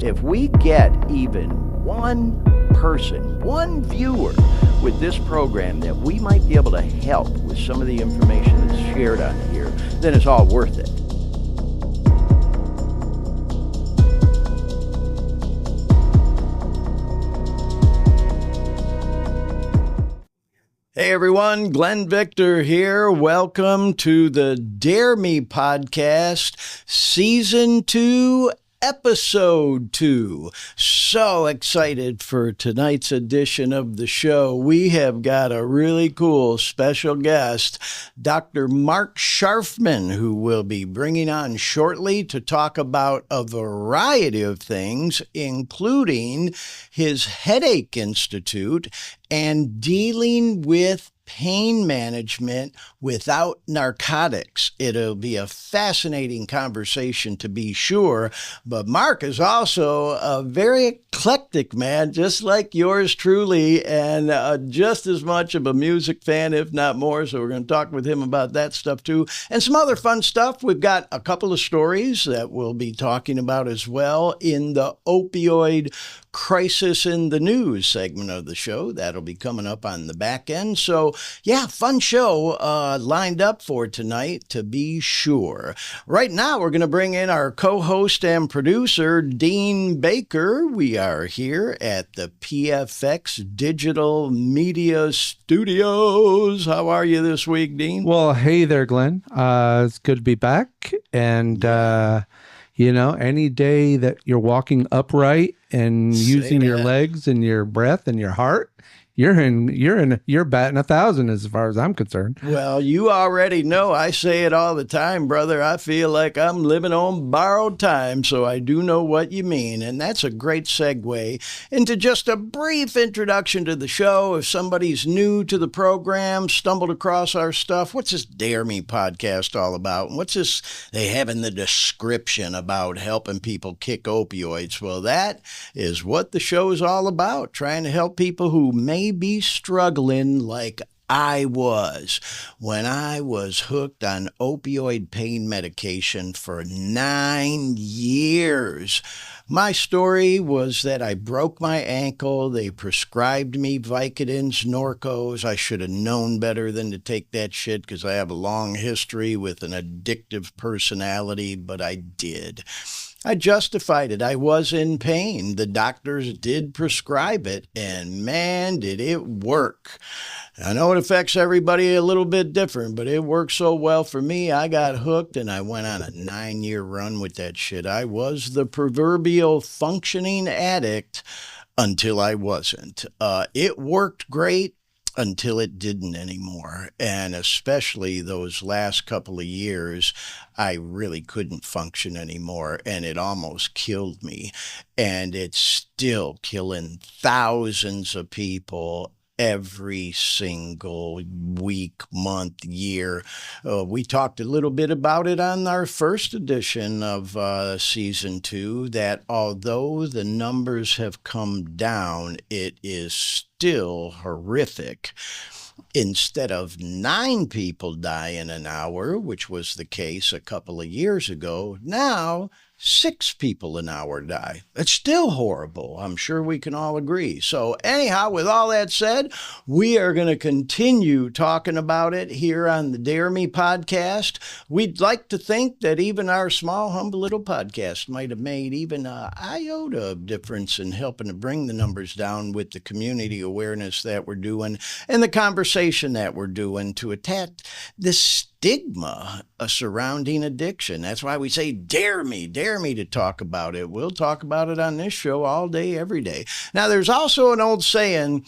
If we get even one person, one viewer with this program that we might be able to help with some of the information that's shared on here, then it's all worth it. Hey everyone, Glenn Victor here. Welcome to the Dare Me podcast, Season 2, Episode 2. So excited for tonight's edition of the show. We have got a really cool special guest, Dr. Marc Scharfman, who will be bringing on shortly to talk about a variety of things, including his Headache Institute and dealing with pain management without narcotics. It'll be a fascinating conversation to be sure, but Marc is also a very eclectic man, just like yours truly, and just as much of a music fan, if not more, so we're going to talk with him about that stuff too, and some other fun stuff. We've got a couple of stories that we'll be talking about as well in the opioid crisis in the news segment of the show. That'll be coming up on the back end. So yeah, fun show lined up for tonight, to be sure. Right now, we're going to bring in our co-host and producer, Dean Baker. We are here at the PFX Digital Media Studios. How are you this week, Dean? Well, hey there, Glenn. It's good to be back. And, any day that you're walking upright and using your legs and your breath and your heart, you're batting 1,000 as far as I'm concerned. Well, you already know I say it all the time, brother. I feel like I'm living on borrowed time, so I do know what you mean. And that's a great segue into just a brief introduction to the show. If somebody's new to the program, stumbled across our stuff, what's this Dare Me podcast all about? And what's this they have in the description about helping people kick opioids? Well, that is what the show is all about, trying to help people who may be struggling like I was when I was hooked on opioid pain medication for 9 years. My story was that I broke my ankle. They prescribed me Vicodins, Norcos. I should have known better than to take that shit because I have a long history with an addictive personality, but I did. I justified it. I was in pain. The doctors did prescribe it, and man, did it work. I know it affects everybody a little bit different, but it worked so well for me. I got hooked, and I went on a 9-year run with that shit. I was the proverbial functioning addict until I wasn't. It worked great until it didn't anymore. And especially those last couple of years, I really couldn't function anymore, and it almost killed me. And it's still killing thousands of people every single week, month, year. We talked a little bit about it on our first edition of Season 2, that although the numbers have come down, it is still horrific. Instead of 9 people dying an hour, which was the case a couple of years ago, now 6 people an hour die. It's still horrible. I'm sure we can all agree. So anyhow, with all that said, we are going to continue talking about it here on the Dare Me podcast. We'd like to think that even our small, humble little podcast might have made even an iota of difference in helping to bring the numbers down with the community awareness that we're doing and the conversation that we're doing to attack this stigma surrounding addiction. That's why we say, dare me to talk about it. We'll talk about it on this show all day, every day. Now, there's also an old saying,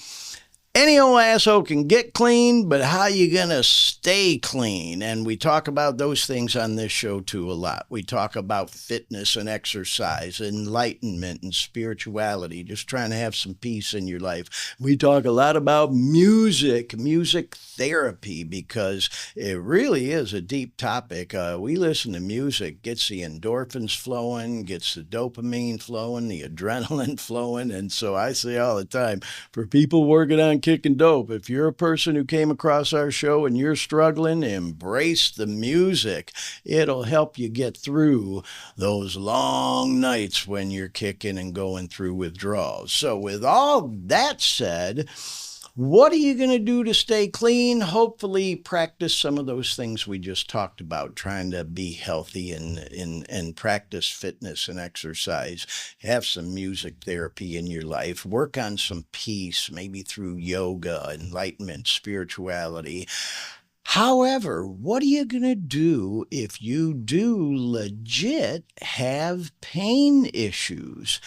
any old asshole can get clean, but how you gonna stay clean? And we talk about those things on this show too a lot. We talk about fitness and exercise, enlightenment and spirituality, just trying to have some peace in your life. We talk a lot about music therapy, because it really is a deep topic. We listen to music, gets the endorphins flowing, gets the dopamine flowing, the adrenaline flowing. And so I say all the time, for people working on kicking dope. If you're a person who came across our show and you're struggling, embrace the music. It'll help you get through those long nights when you're kicking and going through withdrawals. So with all that said, what are you going to do to stay clean? Hopefully practice some of those things we just talked about, trying to be healthy and practice fitness and exercise. Have some music therapy in your life. Work on some peace, maybe through yoga, enlightenment, spirituality. However, what are you going to do if you do legit have pain issues?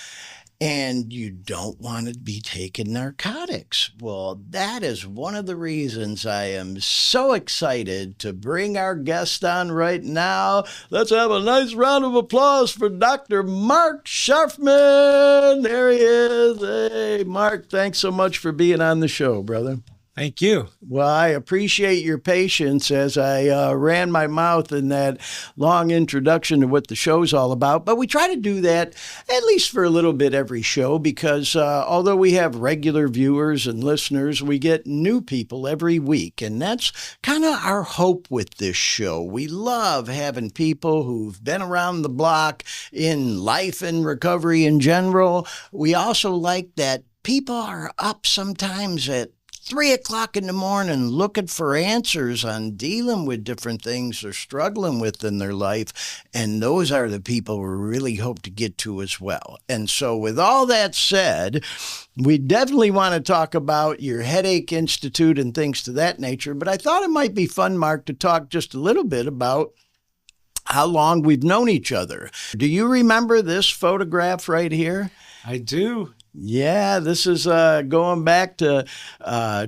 And you don't want to be taking narcotics? Well, that is one of the reasons I am so excited to bring our guest on right now. Let's have a nice round of applause for Dr. Marc Scharfman. There he is. Hey, Marc, thanks so much for being on the show, brother. Thank you. Well, I appreciate your patience as I ran my mouth in that long introduction to what the show's all about. But we try to do that at least for a little bit every show because although we have regular viewers and listeners, we get new people every week. And that's kind of our hope with this show. We love having people who've been around the block in life and recovery in general. We also like that people are up sometimes at 3 o'clock in the morning looking for answers on dealing with different things they're struggling with in their life. And those are the people we really hope to get to as well. And so with all that said, we definitely want to talk about your Headache Institute and things to that nature. But I thought it might be fun, Marc, to talk just a little bit about how long we've known each other. Do you remember this photograph right here? I do. Yeah, this is going back to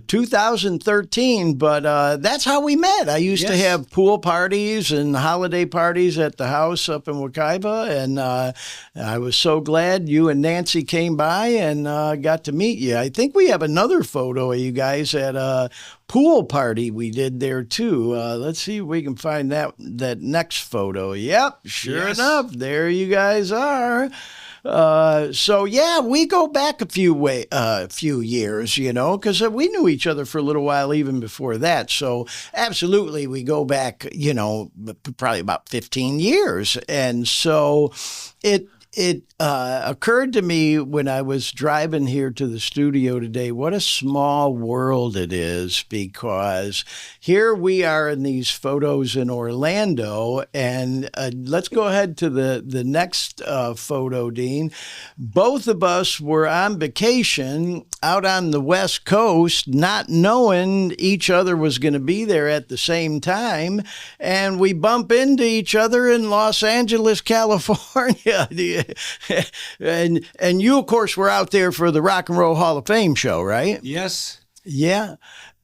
2013, but that's how we met. I used to have pool parties and holiday parties at the house up in Wekiva, and I was so glad you and Nancy came by and got to meet you. I think we have another photo of you guys at a pool party we did there too. Let's see if we can find that next photo. Yep, sure enough, there you guys are. So yeah, we go back a few years, you know, because we knew each other for a little while even before that. So absolutely, we go back, you know, probably about 15 years. And so it occurred to me when I was driving here to the studio today, what a small world it is, because here we are in these photos in Orlando, and let's go ahead to the next photo, Dean. Both of us were on vacation out on the West Coast, not knowing each other was going to be there at the same time, and we bump into each other in Los Angeles, California. And you, of course, were out there for the Rock and Roll Hall of Fame show, right? Yes. Yeah.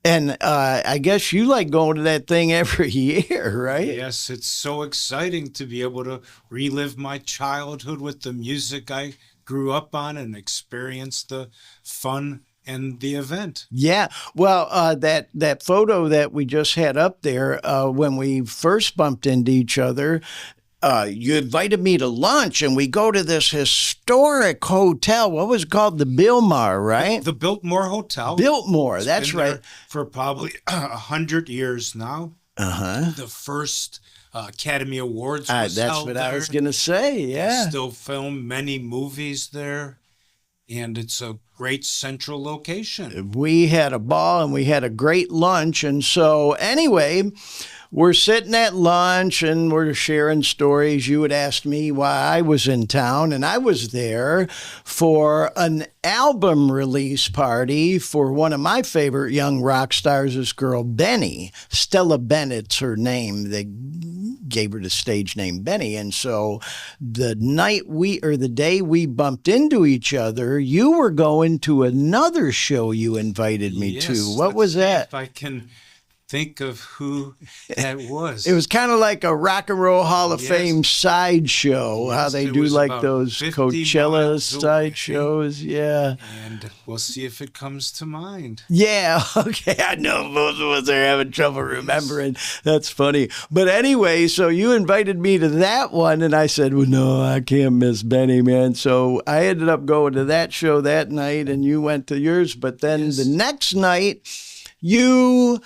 And I guess you like going to that thing every year, right? Yes, it's so exciting to be able to relive my childhood with the music I grew up on and experience the fun and the event. Yeah. Well, that photo that we just had up there, when we first bumped into each other, you invited me to lunch, and we go to this historic hotel. What was it called? The Biltmore, right? The Biltmore Hotel. Biltmore, that's right. There for probably 100 years now. Uh-huh. The first Academy Awards That's held what there. I was going to say, yeah. They still film many movies there, and it's a great central location. We had a ball, and we had a great lunch, and so anyway, we're sitting at lunch and we're sharing stories. You had asked me why I was in town, and I was there for an album release party for one of my favorite young rock stars, this girl, Benny. Stella Bennett's her name. They gave her the stage name Benny. And so the day we bumped into each other, you were going to another show you invited me to. What was that? If I can think of who that was. It was kind of like a Rock and Roll Hall of Yes. Fame sideshow, how Yes, they it do was like about those 50 Coachella miles away. sideshows. Yeah. And we'll see if it comes to mind. Yeah, okay. I know both of us are having trouble remembering. That's funny. But anyway, so you invited me to that one, and I said, well, no, I can't miss Benny, man. So I ended up going to that show that night, and you went to yours. But then Yes. the next night, you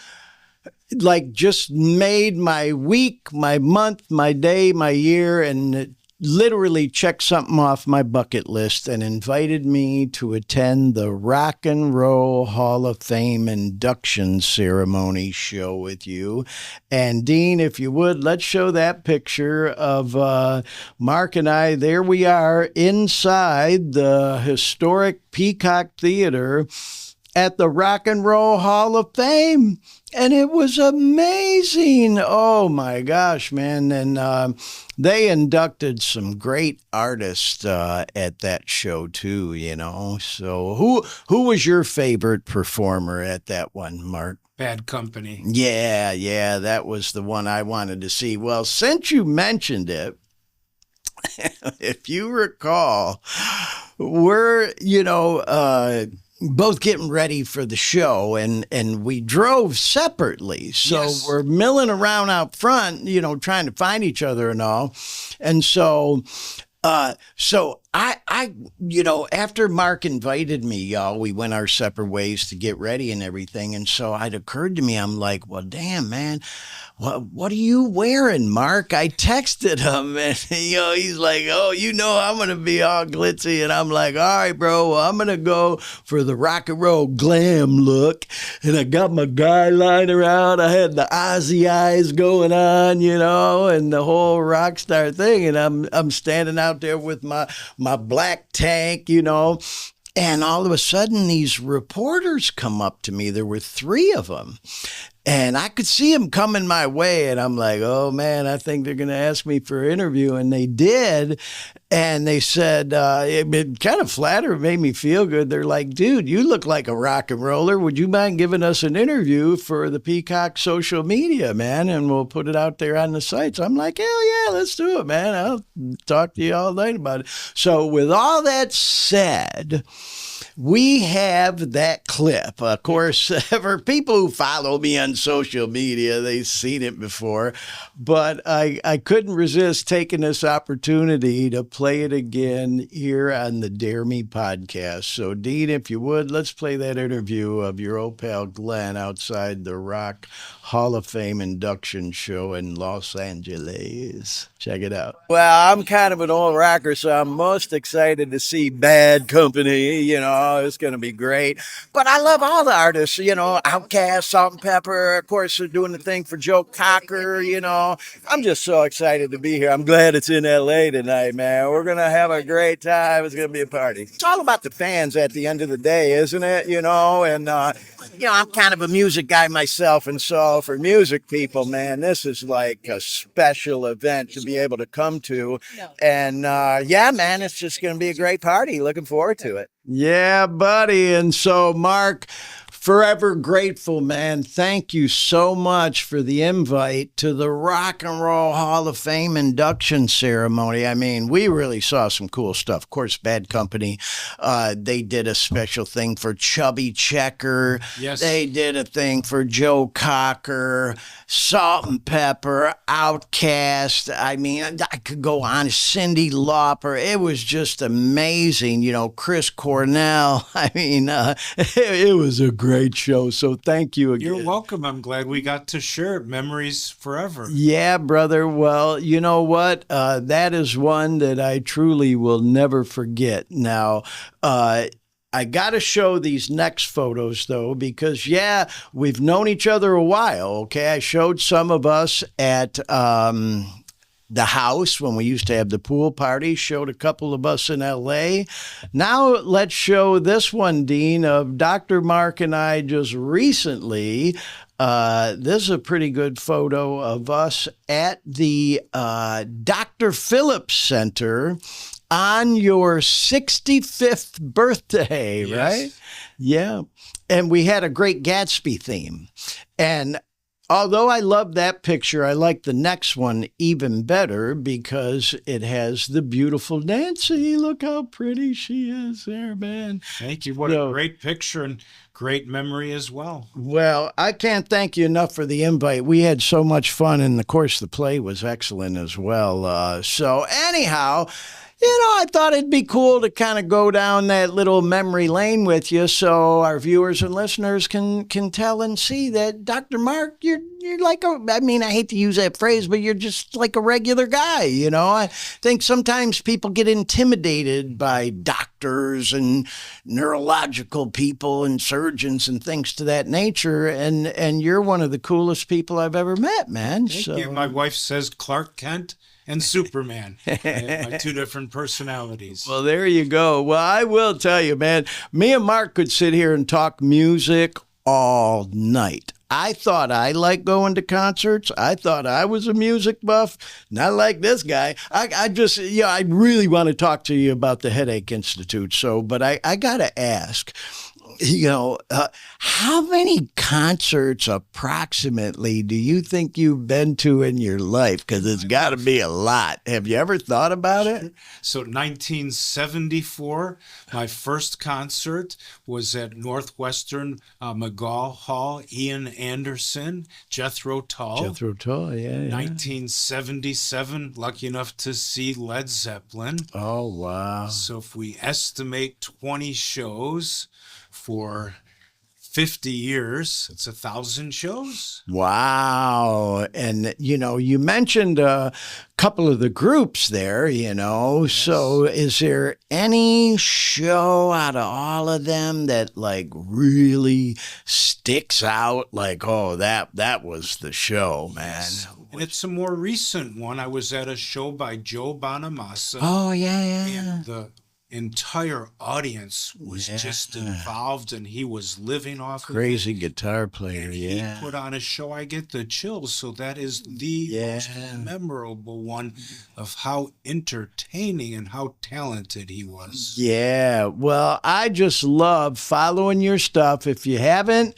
like just made my week, my month, my day, my year, and literally checked something off my bucket list and invited me to attend the Rock and Roll Hall of Fame induction ceremony show with you. And Dean, if you would, let's show that picture of Mark and I. There we are inside the historic Peacock Theater at the Rock and Roll Hall of Fame. And it was amazing. Oh my gosh, man. And they inducted some great artists at that show too, you know. So who was your favorite performer at that one, Mark? Bad Company. Yeah, that was the one I wanted to see. Well, since you mentioned it, if you recall, we're, both getting ready for the show, and we drove separately. So Yes. we're milling around out front, trying to find each other and all. And so I after Mark invited me, y'all, we went our separate ways to get ready and everything. And so it occurred to me, I'm like, well, damn, man, what are you wearing, Mark? I texted him, and he's like, oh, I'm gonna be all glitzy, and I'm like, all right, bro, well, I'm gonna go for the rock and roll glam look, and I got my guy lying around. I had the Ozzy eyes going on, and the whole rock star thing, and I'm standing out there with my black tank, and all of a sudden these reporters come up to me. There were 3 of them. And I could see them coming my way, and I'm like, oh, man, I think they're going to ask me for an interview. And they did, and they said, it kind of flattered, made me feel good. They're like, dude, you look like a rock and roller. Would you mind giving us an interview for the Peacock social media, man? And we'll put it out there on the sites. I'm like, hell yeah, let's do it, man. I'll talk to you all night about it. So with all that said, we have that clip. Of course, for people who follow me on social media, they've seen it before, but I couldn't resist taking this opportunity to play it again here on the Dare Me podcast. So, Dean, if you would, let's play that interview of your old pal Glenn outside the Rock Hall of Fame induction show in Los Angeles. Check it out. Well, I'm kind of an old rocker, so I'm most excited to see Bad Company. It's going to be great. But I love all the artists, Outkast, Salt and Pepper. Of course, they're doing the thing for Joe Cocker, I'm just so excited to be here. I'm glad it's in LA tonight, man. We're going to have a great time. It's going to be a party. It's all about the fans at the end of the day, isn't it? And, I'm kind of a music guy myself. And so for music people, man, this is like a special event to be able to come to. And, yeah, man, it's just going to be a great party. Looking forward to it. Yeah, buddy. And so, Mark, forever grateful, man. Thank you so much for the invite to the Rock and Roll Hall of Fame induction ceremony. I mean, we really saw some cool stuff. Of course, Bad Company, they did a special thing for Chubby Checker. Yes. They did a thing for Joe Cocker, Salt and Pepper, Outkast. I mean, I could go on. Cyndi Lauper. It was just amazing. Chris Cornell. I mean, it was a great show. So thank you again. You're welcome. I'm glad we got to share it. Memories forever. Yeah, brother. Well, you know what? That is one that I truly will never forget. Now, I got to show these next photos, though, because, yeah, we've known each other a while, okay? I showed some of us at the house when we used to have the pool party, showed a couple of us in LA. Now let's show this one, Dean, of Dr. Mark and I just recently. This is a pretty good photo of us at the Dr. Phillips Center on your 65th birthday, Yes. right? Yeah. And we had a Great Gatsby theme. And Although I love that picture, I like the next one even better because it has the beautiful Nancy. Look how pretty she is there, man. Thank you. What a great picture and great memory as well. Well, I can't thank you enough for the invite. We had so much fun, and of course, the play was excellent as well. So, anyhow, I thought it'd be cool to kind of go down that little memory lane with you, so our viewers and listeners can tell and see that Dr. Marc, you're like I hate to use that phrase, but you're just like a regular guy. I think sometimes people get intimidated by doctors and neurological people and surgeons and things to that nature, and you're one of the coolest people I've ever met, man. Thank you. My wife says Clark Kent and Superman, my two different personalities. Well, there you go. Well, I will tell you, man, me and Marc could sit here and talk music all night. I thought I liked going to concerts. I thought I was a music buff, not like this guy. I really want to talk to you about the Headache Institute. But I got to ask, how many concerts approximately do you think you've been to in your life? Because it's got to be a lot. Have you ever thought about it? So 1974, my first concert was at Northwestern McGaw Hall. Ian Anderson, Jethro Tull. Jethro Tull, yeah. 1977, lucky enough to see Led Zeppelin. Oh, wow. So if we estimate 20 shows for 50 years, it's 1,000 shows. Wow. And, you mentioned a couple of the groups there, Yes. So is there any show out of all of them that like really sticks out? Like, oh, that was the show, man. Yes. And it's a more recent one. I was at a show by Joe Bonamassa. Oh, yeah. And the entire audience was just involved, and he was living off crazy of it. Guitar player. And he put on a show. I get the chills. So that is the most memorable one of how entertaining and how talented he was. Yeah. Well, I just love following your stuff. If you haven't,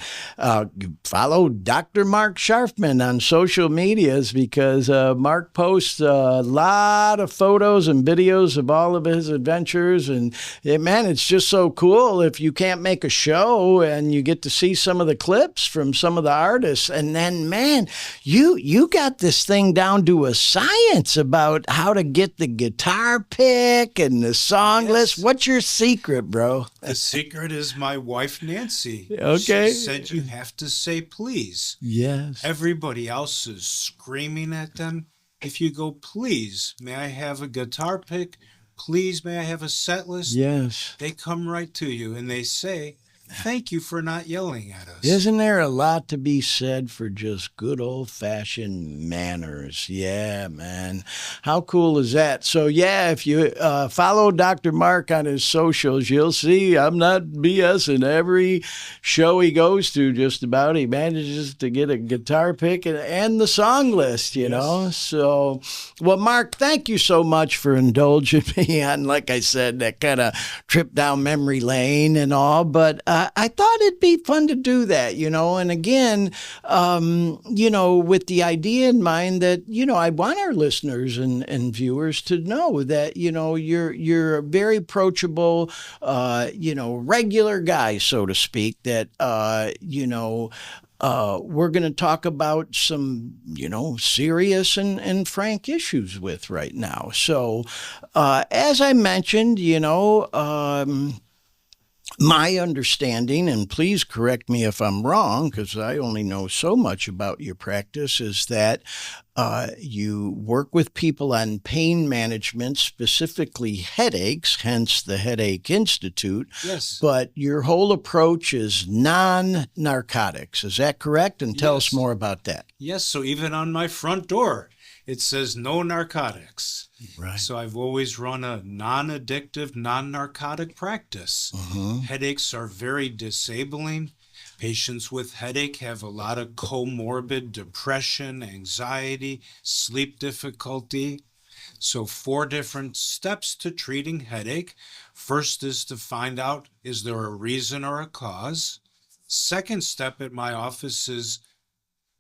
follow Dr. Marc Scharfman on social medias because Marc posts a lot of photos and videos of all of his adventures. And man, it's just so cool if you can't make a show and you get to see some of the clips from some of the artists. And then, man, you got this thing down to a science about how to get the guitar pick and the song list. What's your secret, bro? The secret is my wife, Nancy. Okay. She said you have to say please. Yes. Everybody else is screaming at them. If you go, please, may I have a guitar pick? Please, may I have a set list? Yes. They come right to you and they say, thank you for not yelling at us. Isn't there a lot to be said for just good old-fashioned manners? Yeah, man. How cool is that? So, yeah, if you follow Dr. Marc on his socials, you'll see I'm not BSing. Every show he goes to, just about, he manages to get a guitar pick and the song list, you know? So, well, Marc, thank you so much for indulging me on, like I said, that kind of trip down memory lane and all, but I thought it'd be fun to do that, and again, with the idea in mind that, I want our listeners and viewers to know that, you're a very approachable, regular guy, so to speak, that, we're going to talk about some, serious and frank issues with right now. So, as I mentioned, my understanding, and please correct me if I'm wrong, because I only know so much about your practice, is that you work with people on pain management, specifically headaches, hence the Headache Institute. Yes. But your whole approach is non-narcotics. Is that correct? And tell us more about that. Yes. So even on my front door, it says no narcotics. Right. So I've always run a non-addictive, non-narcotic practice. Headaches are very disabling. Patients with headache have a lot of comorbid depression, anxiety, sleep difficulty. So 4 different steps to treating headache. First is to find out, is there a reason or a cause? Second step at my office is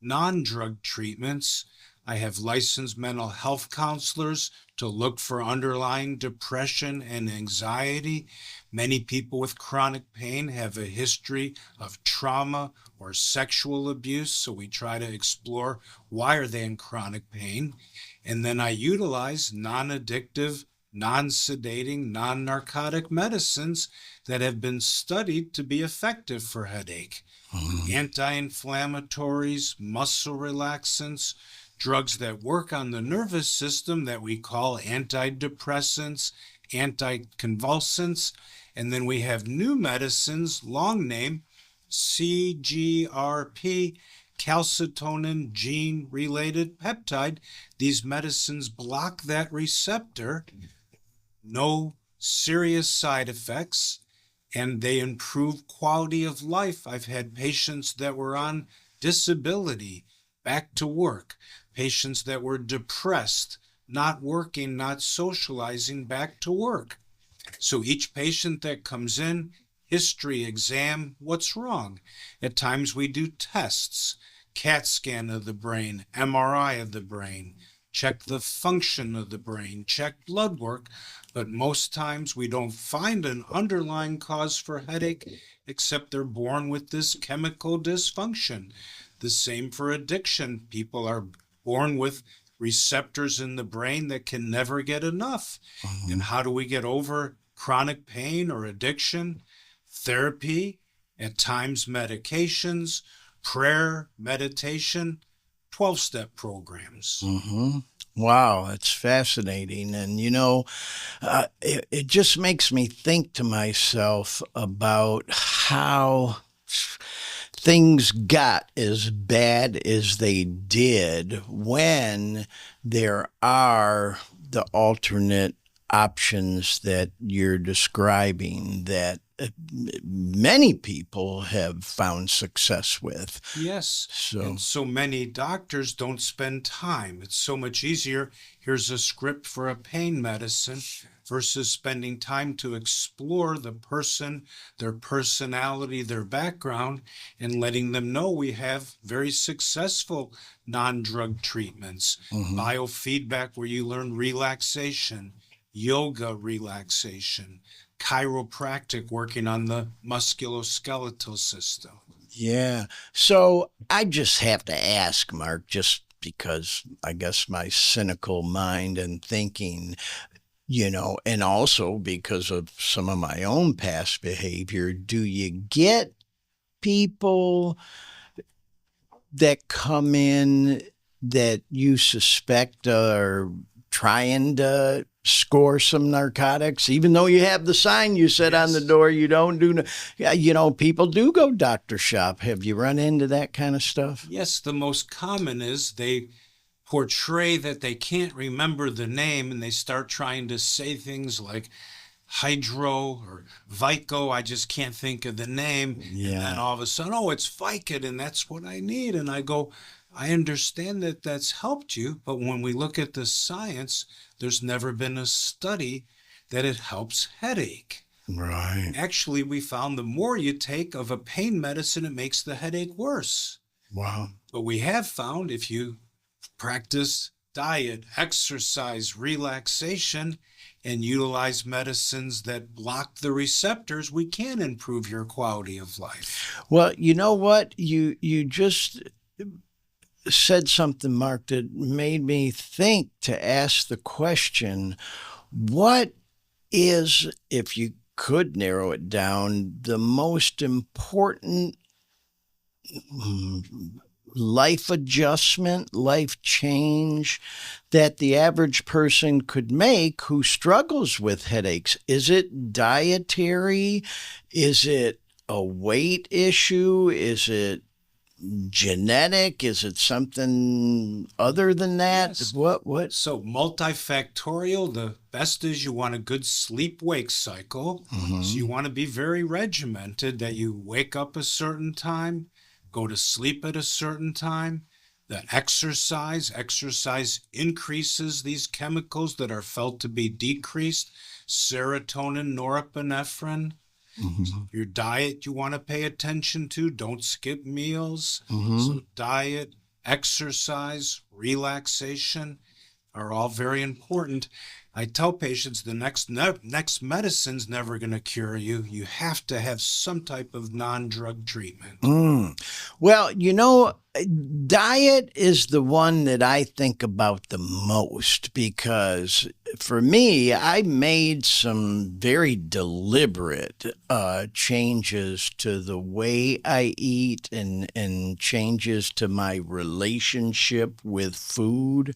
non-drug treatments. I have licensed mental health counselors to look for underlying depression and anxiety. Many people with chronic pain have a history of trauma or sexual abuse, so we try to explore why are they in chronic pain. And then I utilize non-addictive, non-sedating, non-narcotic medicines that have been studied to be effective for headache. Anti-inflammatories, muscle relaxants, drugs that work on the nervous system that we call antidepressants, anticonvulsants, and then we have new medicines, long name, CGRP, calcitonin gene-related peptide. These medicines block that receptor, no serious side effects, and they improve quality of life. I've had patients that were on disability, back to work, patients that were depressed, not working, not socializing, back to work. So each patient that comes in, history exam, what's wrong? At times we do tests, CAT scan of the brain, MRI of the brain, check the function of the brain, check blood work, but most times we don't find an underlying cause for headache except they're born with this chemical dysfunction. The same for addiction. People are born with receptors in the brain that can never get enough. And how do we get over chronic pain or addiction? Therapy, at times medications, prayer, meditation, 12-step programs. Wow, it's fascinating. And, it just makes me think to myself about how things got as bad as they did when there are the alternate options that you're describing that many people have found success with. Yes, and so many doctors don't spend time. It's so much easier. Here's a script for a pain medicine versus spending time to explore the person, their personality, their background, and letting them know we have very successful non-drug treatments. Biofeedback, where you learn relaxation, yoga relaxation, chiropractic, working on the musculoskeletal system. Yeah. So I just have to ask, Mark, just because I guess my cynical mind and thinking, and also because of some of my own past behavior, do you get people that come in that you suspect are trying to score some narcotics, even though you have the sign you said on the door you don't do? People do go doctor shop. Have you run into that kind of stuff? Yes, the most common is they portray that they can't remember the name and they start trying to say things like Hydro or Vico, I just can't think of the name. Yeah. And then all of a sudden, it's Vicodin, and that's what I need. And I go, I understand that that's helped you, but when we look at the science, there's never been a study that it helps headache. Right. Actually, we found the more you take of a pain medicine, it makes the headache worse. Wow. But we have found if you practice diet, exercise, relaxation, and utilize medicines that block the receptors, we can improve your quality of life. Well, you know what? You just said something, Mark, that made me think to ask the question, what is, if you could narrow it down, the most important life adjustment, life change that the average person could make who struggles with headaches? Is it dietary? Is it a weight issue? Is it genetic? Is it something other than that? Yes. What? So multifactorial, the best is you want a good sleep-wake cycle. So you want to be very regimented, that you wake up a certain time, go to sleep at a certain time. That exercise increases these chemicals that are felt to be decreased, serotonin, norepinephrine. Your diet you want to pay attention to. Don't skip meals. So diet, exercise, relaxation are all very important. I tell patients the next medicine's never going to cure you. You have to have some type of non-drug treatment. Well, diet is the one that I think about the most because for me, I made some very deliberate changes to the way I eat and changes to my relationship with food.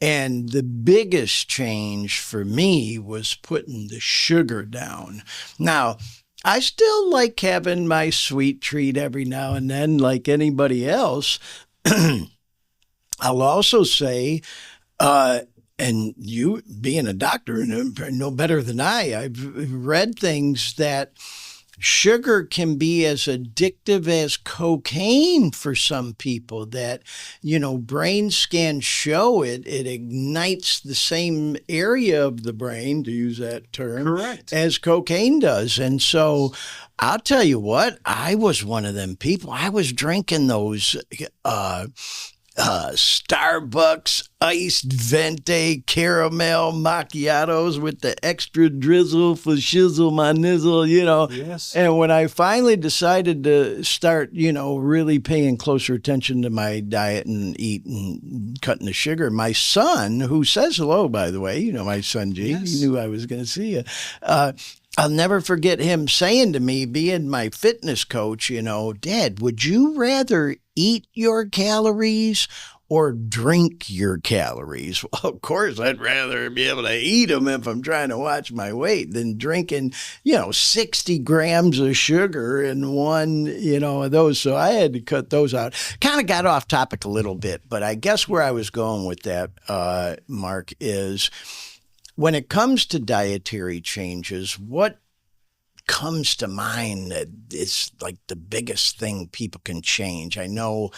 And the biggest change for me was putting the sugar down. Now, I still like having my sweet treat every now and then, like anybody else. I'll also say, and you being a doctor know better than I've read things that sugar can be as addictive as cocaine for some people that, brain scans show it ignites the same area of the brain, to use that term, correct, as cocaine does. And so I'll tell you what, I was one of them people. I was drinking those Starbucks iced venti caramel macchiatos with the extra drizzle for shizzle my nizzle, Yes. And when I finally decided to start, really paying closer attention to my diet and eat and cutting the sugar, my son, who says hello, by the way, my son G, Yes. he knew I was going to see you. I'll never forget him saying to me, being my fitness coach, Dad, would you rather eat your calories or drink your calories? Well, of course, I'd rather be able to eat them if I'm trying to watch my weight than drinking, 60 grams of sugar in one, of those. So I had to cut those out. Kind of got off topic a little bit, but I guess where I was going with that, Mark, is when it comes to dietary changes, what comes to mind that is like the biggest thing people can change? I know,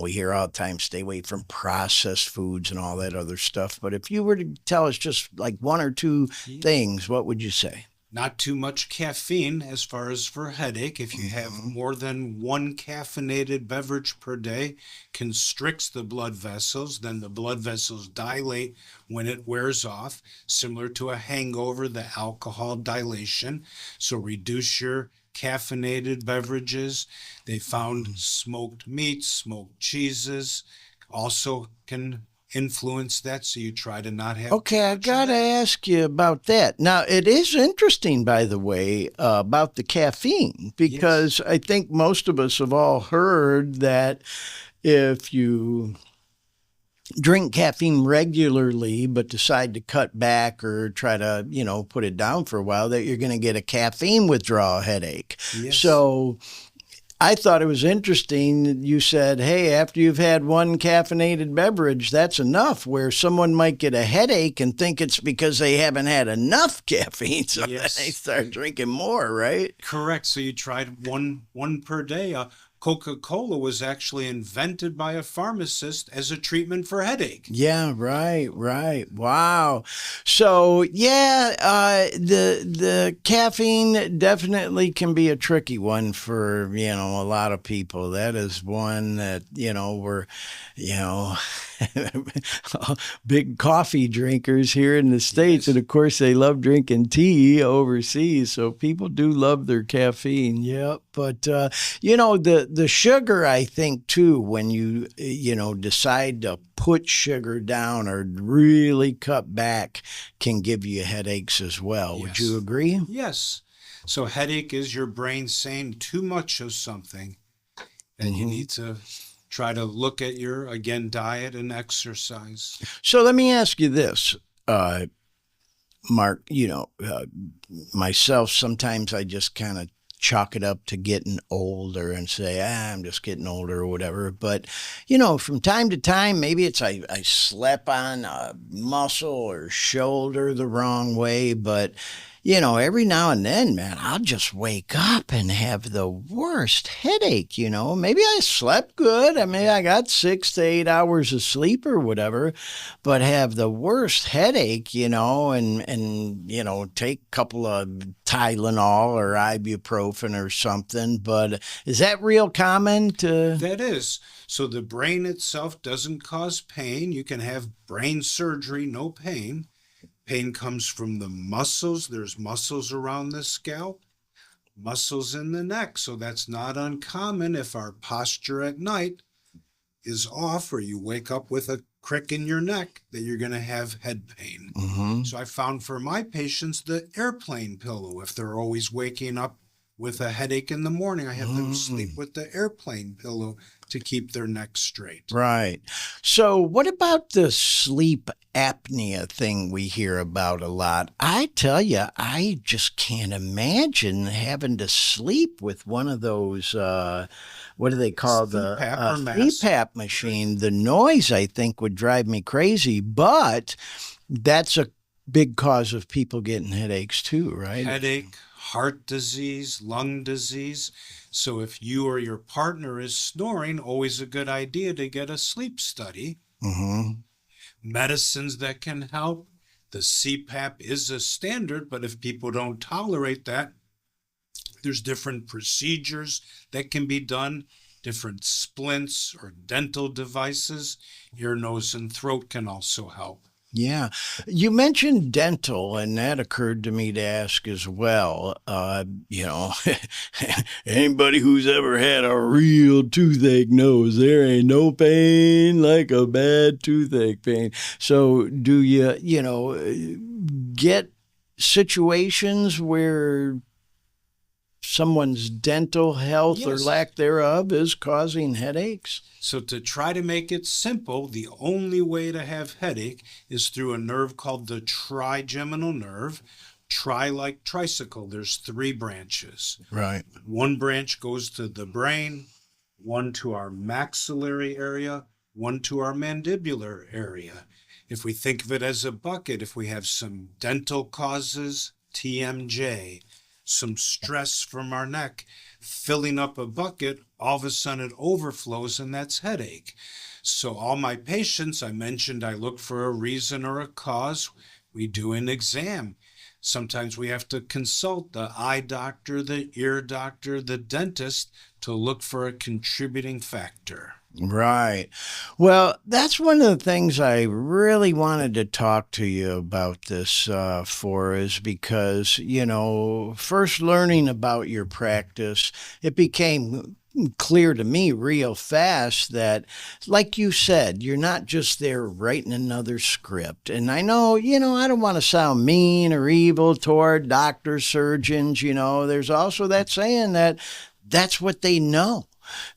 we hear all the time, stay away from processed foods and all that other stuff. But if you were to tell us just like one or two things, what would you say? Not too much caffeine as far as for headache. If you have more than one caffeinated beverage per day, constricts the blood vessels, then the blood vessels dilate when it wears off, similar to a hangover, the alcohol dilation. So reduce your caffeinated beverages. They found smoked meats, smoked cheeses also can influence that, so you try to not have. Okay, I gotta ask you about that. Now, it is interesting, by the way, about the caffeine, because I think most of us have all heard that if you drink caffeine regularly but decide to cut back or try to, put it down for a while, that you're going to get a caffeine withdrawal headache. Yes. So I thought it was interesting that you said, hey, after you've had one caffeinated beverage, that's enough, where someone might get a headache and think it's because they haven't had enough caffeine, so then they start drinking more, right? Correct. So you tried one per day. Coca-Cola was actually invented by a pharmacist as a treatment for headache. Yeah, right. Wow. So the caffeine definitely can be a tricky one for, a lot of people. That is one that, we're, big coffee drinkers here in the States. And of course they love drinking tea overseas. So people do love their caffeine. Yep. But, the sugar, I think, too, when you, decide to put sugar down or really cut back, can give you headaches as well. Yes. Would you agree? Yes. So headache is your brain saying too much of something, and you need to try to look at your, again, diet and exercise. So let me ask you this, Mark, myself, sometimes I just kind of chalk it up to getting older and say, I'm just getting older or whatever. But, from time to time, maybe it's I slept on a muscle or shoulder the wrong way. But, every now and then, man, I'll just wake up and have the worst headache, Maybe I slept good. I mean, I got 6 to 8 hours of sleep or whatever, but have the worst headache, and take a couple of Tylenol or ibuprofen or something. But is that real common to? That is. So the brain itself doesn't cause pain. You can have brain surgery, no pain. Pain comes from the muscles. There's muscles around the scalp, muscles in the neck. So that's not uncommon if our posture at night is off or you wake up with a crick in your neck that you're going to have head pain. Mm-hmm. So I found for my patients the airplane pillow. If they're always waking up with a headache in the morning, I have them sleep with the airplane pillow to keep their neck straight. Right. So what about the sleep apnea thing we hear about a lot? I tell you, I just can't imagine having to sleep with one of those, what do they call the CPAP machine? The noise, I think, would drive me crazy, but that's a big cause of people getting headaches too, right? Headache, heart disease, lung disease. So if you or your partner is snoring, always a good idea to get a sleep study. Mm-hmm. Medicines that can help. The CPAP is a standard, but if people don't tolerate that, there's different procedures that can be done, different splints or dental devices. Ear, nose, and throat can also help. Yeah. You mentioned dental, and that occurred to me to ask as well. Anybody who's ever had a real toothache knows there ain't no pain like a bad toothache pain. So do you, get situations where someone's dental health or lack thereof is causing headaches? So to try to make it simple, the only way to have headache is through a nerve called the trigeminal nerve. Tri like tricycle, there's 3 branches. Right. One branch goes to the brain, one to our maxillary area, one to our mandibular area. If we think of it as a bucket, if we have some dental causes, TMJ, some stress from our neck, filling up a bucket, all of a sudden it overflows, and that's headache. So all my patients, I mentioned I look for a reason or a cause. We do an exam. Sometimes we have to consult the eye doctor, the ear doctor, the dentist to look for a contributing factor. Right. Well, that's one of the things I really wanted to talk to you about this for, is because, first learning about your practice, it became clear to me real fast that, like you said, you're not just there writing another script. And I know, I don't want to sound mean or evil toward doctors, surgeons, there's also that saying that that's what they know.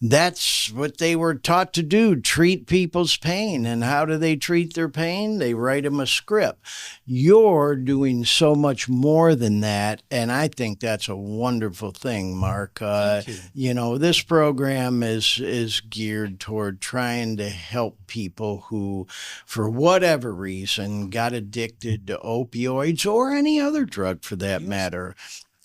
That's what they were taught to do, treat people's pain. And how do they treat their pain? They write them a script. You're doing so much more than that, and I think that's a wonderful thing, Mark. Thank you. This program is geared toward trying to help people who, for whatever reason, got addicted to opioids or any other drug for that matter.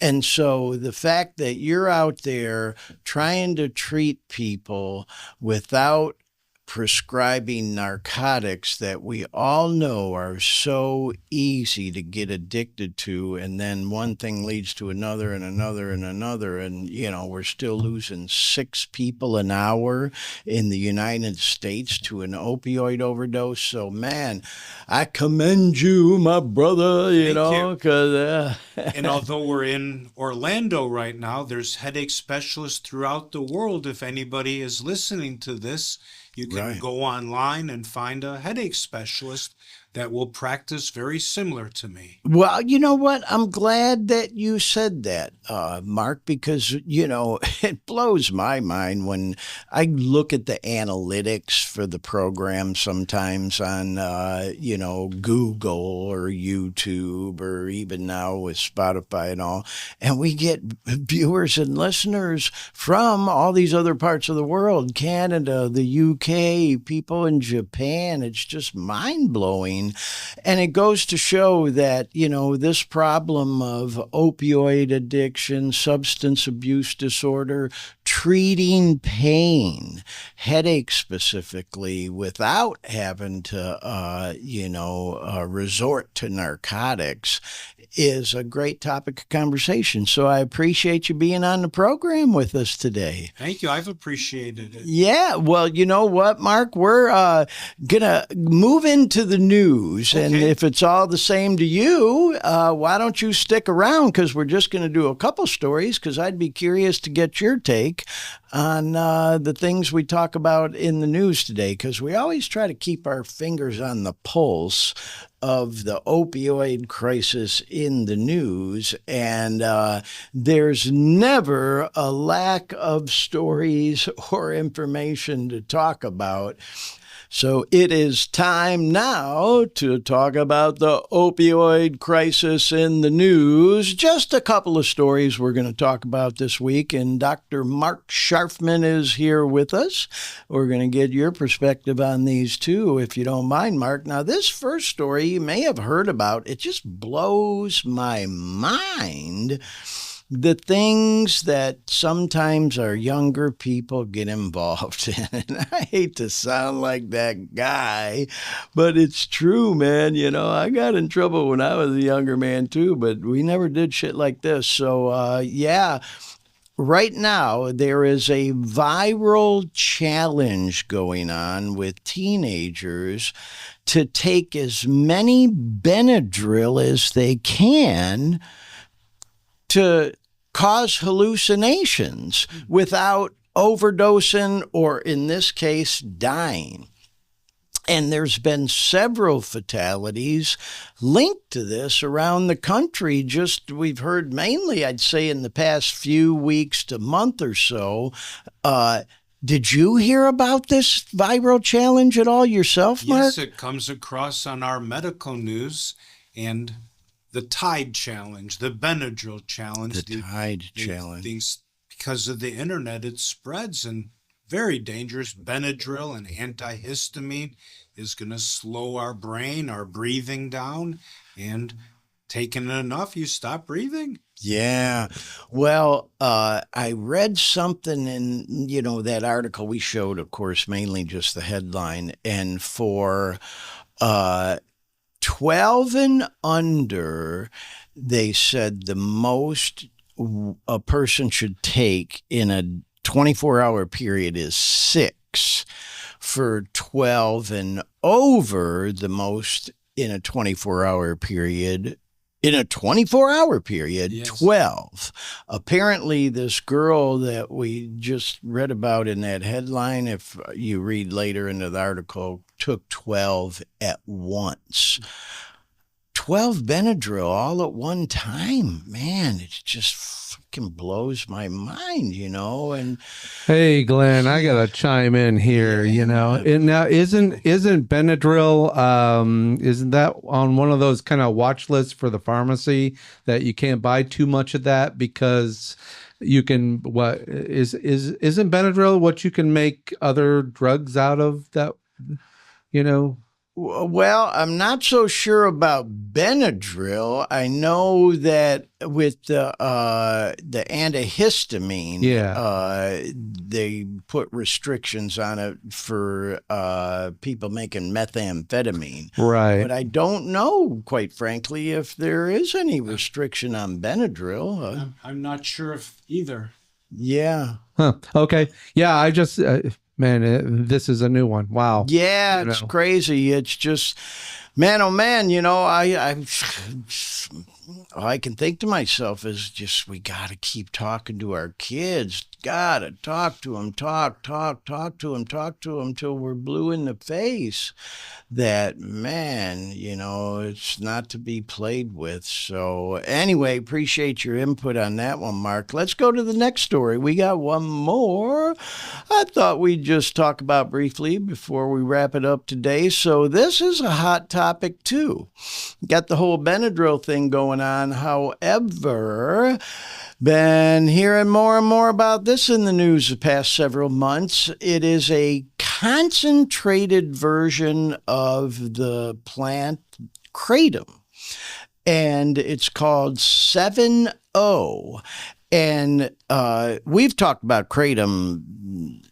And so the fact that you're out there trying to treat people without prescribing narcotics that we all know are so easy to get addicted to, and then one thing leads to another and another and another, and we're still losing 6 people an hour in the United States to an opioid overdose. So man, I commend you, my brother. Thank you. And although we're in Orlando right now, there's headache specialists throughout the world. If anybody is listening to this, you can go online and find a headache specialist that will practice very similar to me. Well, you know what? I'm glad that you said that, Mark, because, it blows my mind when I look at the analytics for the program sometimes on, Google or YouTube or even now with Spotify and all, and we get viewers and listeners from all these other parts of the world, Canada, the UK, people in Japan. It's just mind-blowing. brain. And it goes to show that, this problem of opioid addiction, substance abuse disorder, treating pain, headache specifically, without having to, resort to narcotics is a great topic of conversation. So I appreciate you being on the program with us today. Thank you. I've appreciated it. Yeah. Well, you know what, Mark? We're going to move into the news. Okay. And if it's all the same to you, why don't you stick around? Because we're just going to do a couple stories, because I'd be curious to get your take on the things we talk about in the news today, because we always try to keep our fingers on the pulse of the opioid crisis in the news, and there's never a lack of stories or information to talk about. So it is time now to talk about the opioid crisis in the news. Just a couple of stories we're going to talk about this week, and Dr. Marc Scharfman is here with us. We're going to get your perspective on these too, if you don't mind, Mark. Now, this first story you may have heard about. It just blows my mind. The things that sometimes our younger people get involved in. And I hate to sound like that guy, but it's true, man. I got in trouble when I was a younger man too, but we never did shit like this. So, yeah. Right now, there is a viral challenge going on with teenagers to take as many Benadryl as they can to cause hallucinations without overdosing or, in this case, dying. And there's been several fatalities linked to this around the country. We've heard mainly, I'd say, in the past few weeks to month or so. Did you hear about this viral challenge at all yourself, Mark? Yes, it comes across on our medical news, and the Tide Challenge, the Benadryl Challenge. The Tide Challenge. Because of the internet, it spreads, and very dangerous. Benadryl, an antihistamine, is going to slow our brain, our breathing down, and taking enough, you stop breathing. Yeah. Well, I read something in, that article we showed, of course, mainly just the headline, and for 12 and under, they said the most a person should take in a 24-hour period is 6. For 12 and over, the most in a 24-hour period. Yes. 12. Apparently, this girl that we just read about in that headline, if you read later into the article, took 12 at once. 12 Benadryl all at one time. Man, it just fucking blows my mind, and hey, Glenn, I gotta chime in here. And now isn't Benadryl isn't that on one of those kind of watch lists for the pharmacy that you can't buy too much of that because you can isn't Benadryl what you can make other drugs out of that, Well, I'm not so sure about Benadryl. I know that with the antihistamine, they put restrictions on it for people making methamphetamine. Right. But I don't know, quite frankly, if there is any restriction on Benadryl. I'm not sure if either. Yeah. Huh. Okay. Yeah, I just... Man, this is a new one. Wow. Yeah, it's crazy. It's just, man, oh man, all I can think to myself is just, we got to keep talking to our kids. Got to talk to them, talk to them till we're blue in the face. That, man, it's not to be played with. So anyway, appreciate your input on that one, Mark. Let's go to the next story. We got one more I thought we'd just talk about briefly before we wrap it up today. So this is a hot topic too. Got the whole Benadryl thing going on. However, been hearing more and more about this in the news the past several months. It is a concentrated version of the plant kratom. And it's called 7-O. And we've talked about kratom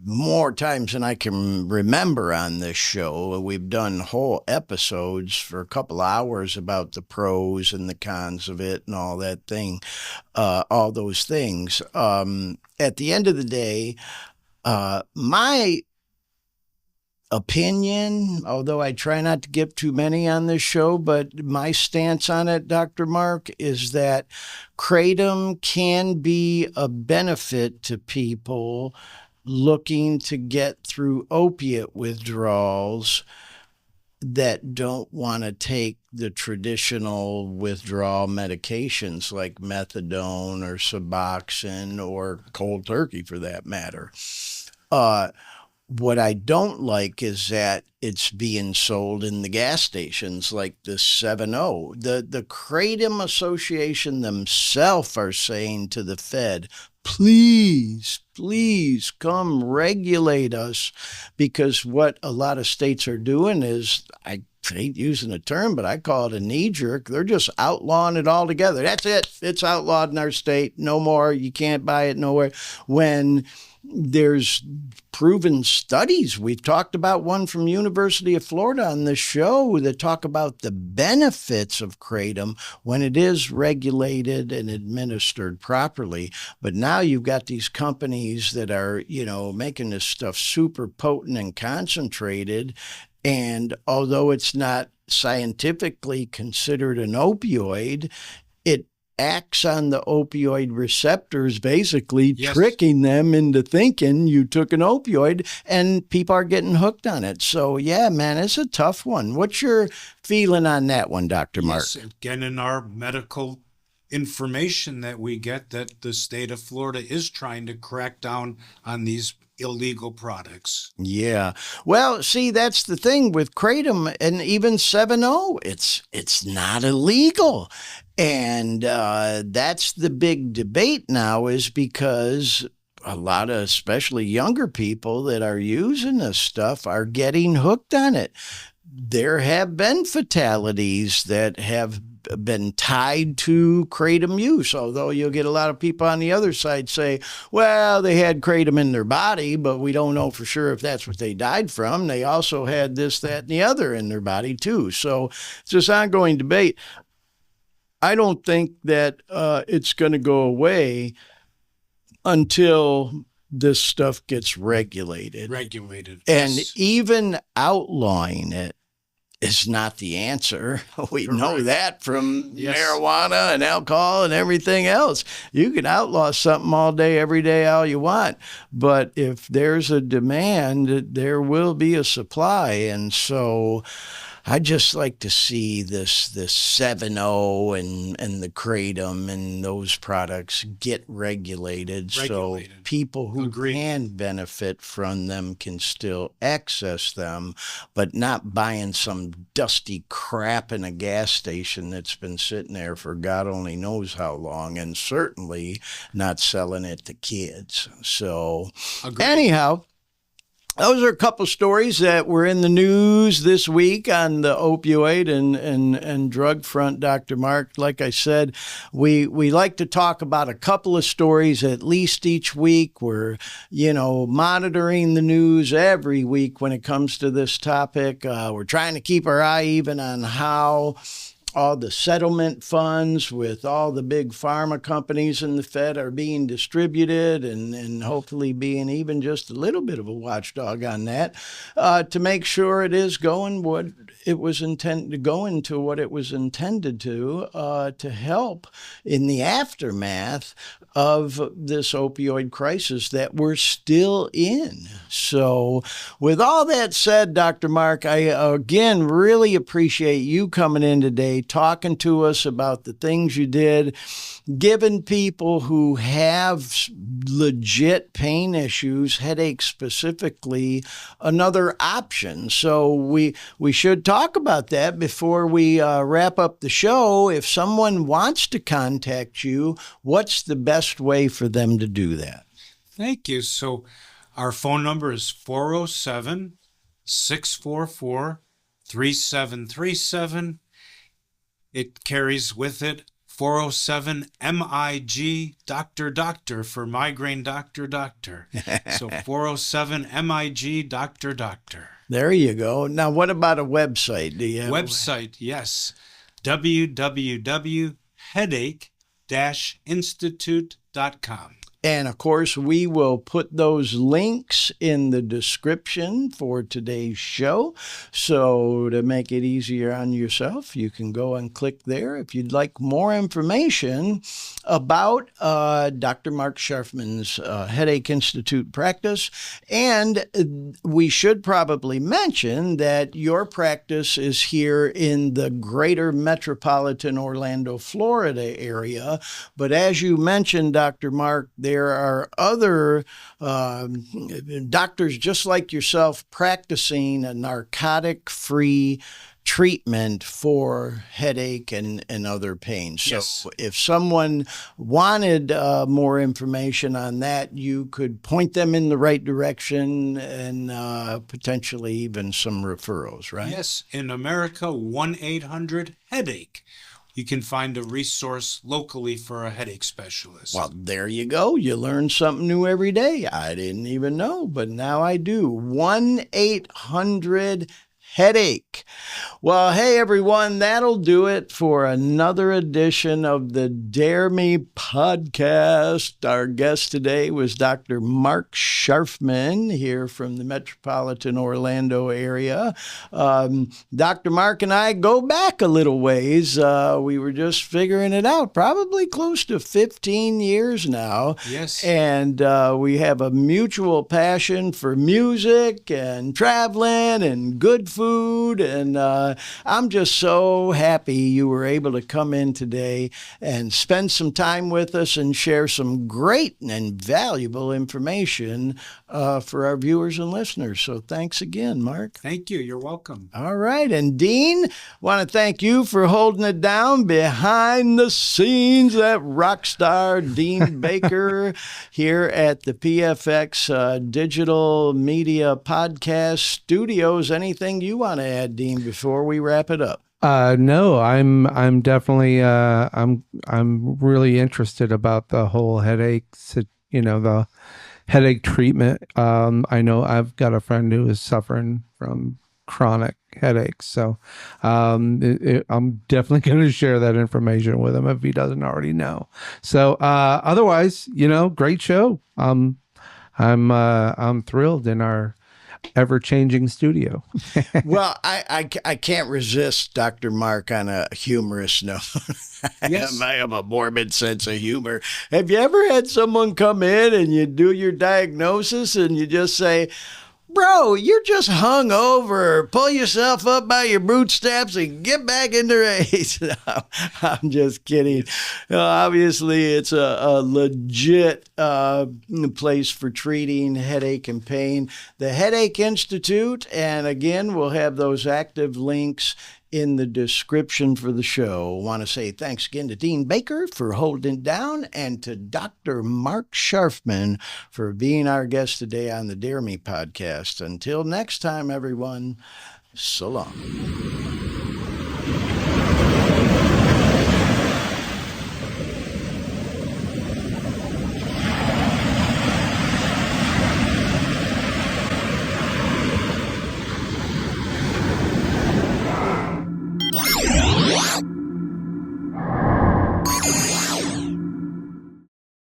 more times than I can remember on this show. We've done whole episodes for a couple hours about the pros and the cons of it and all that thing, all those things. At the end of the day, my opinion, although I try not to give too many on this show, but my stance on it, Dr. Mark, is that kratom can be a benefit to people looking to get through opiate withdrawals that don't want to take the traditional withdrawal medications like methadone or Suboxone or cold turkey for that matter. What I don't like is that it's being sold in the gas stations like the 7-O. The Kratom Association themselves are saying to the Fed, please come regulate us, because what a lot of states are doing is, I hate using the term, but I call it a knee jerk. They're just outlawing it altogether. That's it. It's outlawed in our state. No more. You can't buy it nowhere. When there's proven studies. We've talked about one from University of Florida on this show that talk about the benefits of kratom when it is regulated and administered properly. But now you've got these companies that are, making this stuff super potent and concentrated. And although it's not scientifically considered an opioid, it acts on the opioid receptors, basically tricking them into thinking you took an opioid, and people are getting hooked on it. So, yeah, man, it's a tough one. What's your feeling on that one, Dr. Mark? Yes, again, in our medical information that we get, that the state of Florida is trying to crack down on these illegal products. Yeah. Well, see, that's the thing with kratom and even 7-O. It's not illegal. And that's the big debate now, is because a lot of especially younger people that are using this stuff are getting hooked on it. There have been fatalities that have been tied to kratom use, although you'll get a lot of people on the other side say, well, they had kratom in their body, but we don't know for sure if that's what they died from. They also had this, that, and the other in their body too. So it's this ongoing debate. I don't think that it's going to go away until this stuff gets regulated. And even outlawing it is not the answer. We know that from marijuana and alcohol and everything else. You can outlaw something all day, every day, all you want. But if there's a demand, there will be a supply. And so I just like to see this 7-O and the kratom and those products get regulated. So people who can benefit from them can still access them, but not buying some dusty crap in a gas station that's been sitting there for God only knows how long, and certainly not selling it to kids. So anyhow, those are a couple stories that were in the news this week on the opioid and drug front, Dr. Mark. Like I said, we like to talk about a couple of stories at least each week. We're, monitoring the news every week when it comes to this topic. We're trying to keep our eye even on how all the settlement funds with all the big pharma companies in the Fed are being distributed, and hopefully being even just a little bit of a watchdog on that, to make sure it is going what it was intended to go into, what it was intended to help in the aftermath of this opioid crisis that we're still in. So with all that said, Dr. Mark, I again really appreciate you coming in today, talking to us about the things you did, giving people who have legit pain issues, headaches specifically, another option. So we should talk about that before we wrap up the show. If someone wants to contact you, what's the best way for them to do that? Thank you. So Our phone number is 407-644-3737. It carries with it 407 MIG Doctor for migraine doctor. So 407 MIG Doctor. There you go. Now, what about a website? Do you have Website, yes. www.headache-institute.com. And of course, we will put those links in the description for today's show. So to make it easier on yourself, you can go and click there. If you'd like more information about Dr. Marc Scharfman's Headache Institute practice. And we should probably mention that your practice is here in the greater metropolitan Orlando, Florida area. But as you mentioned, Dr. Marc, there are other doctors just like yourself practicing a narcotic-free treatment for headache and other pains. So Yes. if someone wanted more information on that, you could point them in the right direction and potentially even some referrals, right? Yes, in America, 1-800-HEADACHE. You can find a resource locally for a headache specialist. Well, there you go. You learn something new every day. I didn't even know, but now I do. 1-800-HEADACHE. Well, hey, everyone, that'll do it for another edition of the Dare Me podcast. Our guest today was Dr. Marc Scharfman here from the metropolitan Orlando area. Dr. Marc and I go back a little ways. We were just figuring it out, probably close to 15 years now. Yes. And we have a mutual passion for music and traveling and good food. And I'm just so happy you were able to come in today and spend some time with us and share some great and valuable information for our viewers and listeners. So thanks again, Marc. Thank you. You're welcome. All right. And Dean, want to thank you for holding it down behind the scenes, that rock star Dean Baker here at the PFX Digital Media Podcast Studios. Anything you want to add, Dean, before we wrap it up? No, I'm definitely I'm really interested about the whole headaches, the headache treatment. I know I've got a friend who is suffering from chronic headaches, so I'm definitely going to share that information with him if he doesn't already know. So otherwise, great show. I'm thrilled in our ever-changing studio. Well, I can't resist Dr. Marc on a humorous note. Yes. I have a morbid sense of humor. Have you ever had someone come in and you do your diagnosis and you just say, bro, you're just hung over. Pull yourself up by your bootstraps and get back in the race. No, I'm just kidding. Obviously, it's a legit place for treating headache and pain. The Headache Institute, and again, we'll have those active links in the description for the show. I want to say thanks again to Dean Baker for holding it down and to Dr. Marc Scharfman for being our guest today on the Dare Me podcast. Until next time, everyone, so long.